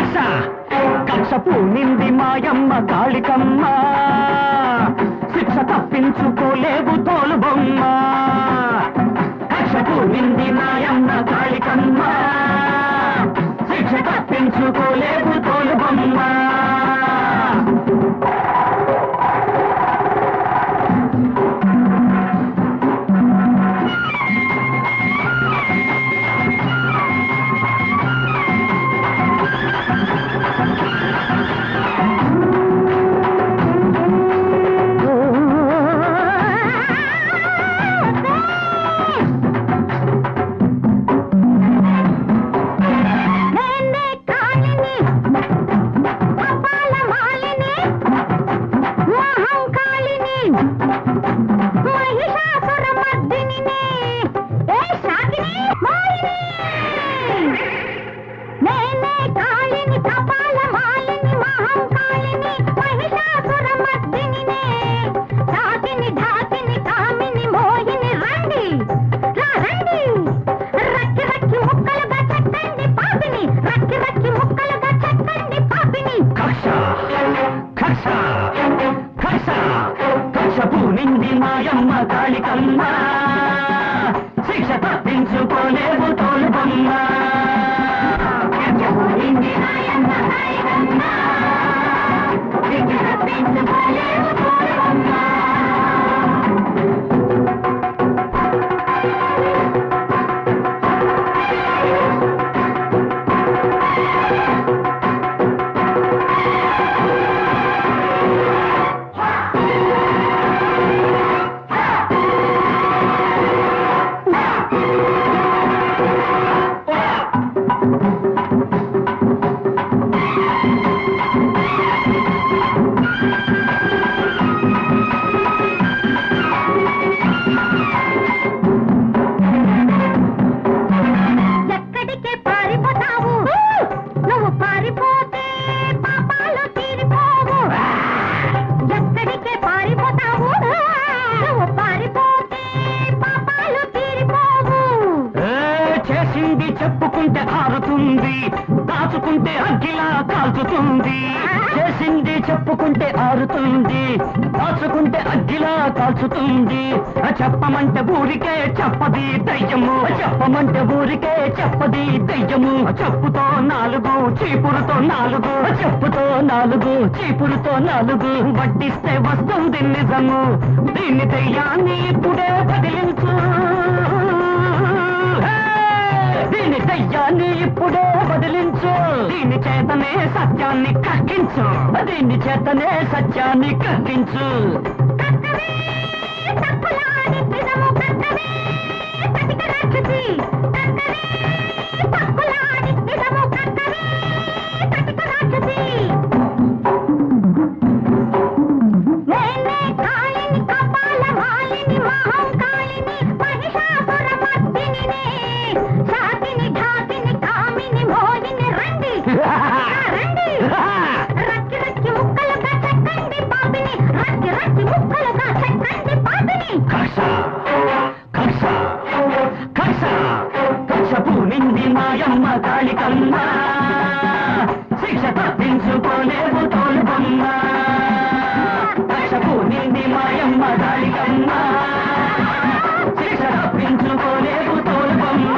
కక్ష కక్ష పూనింది మాయమ్మ కాళికమ్మ శిక్ష తప్పించుకోలేవు తోలు బొమ్మ కక్ష పూనింది మాయమ్మ కాళికమ్మ శిక్ష తప్పించుకోలేవు తోలు బొమ్మ పూనింది మాయమ్మ కాళికమ్మ శిక్ష తప్పించుకోలేవు తోలు బొమ్మ పూనింది మాయమ్మ కాళికమ్మ శిక్ష తప్పించుకోలేవు తోలు బొమ్మ చెప్పుకుంటే ఆరుతుంది దాచుకుంటే అగ్గిలా కాల్చుతుంది చేసింది చెప్పుకుంటే ఆరుతుంది దాచుకుంటే అగ్గిలా కాల్చుతుంది చెప్పమంటే ఊరికే చెప్పది దయ్యము చెప్పమంటే ఊరికే చెప్పది దయ్యము చెప్పుతో నాలుగు చీపురుతో నాలుగు చెప్పుతో నాలుగు చీపురుతో నాలుగు వడ్డిస్తే వస్తుంది నిజము దీన్ని దయ్యాన్ని ఇప్పుడే బదిలించు దీని దయ్యాన్ని ఇప్పుడే బదిలించు దీని చేతనే సత్యాన్ని కక్కించు దీని చేతనే సత్యాన్ని కక్కించు పూనింది మాయమ్మ కాళికమ్మ శిక్ష తప్పించుకోలేవు తోలు బొమ్మ కక్ష పూనింది మాయమ్మ కాళికమ్మ శిక్ష తప్పించుకోలేవు తోలు బొమ్మ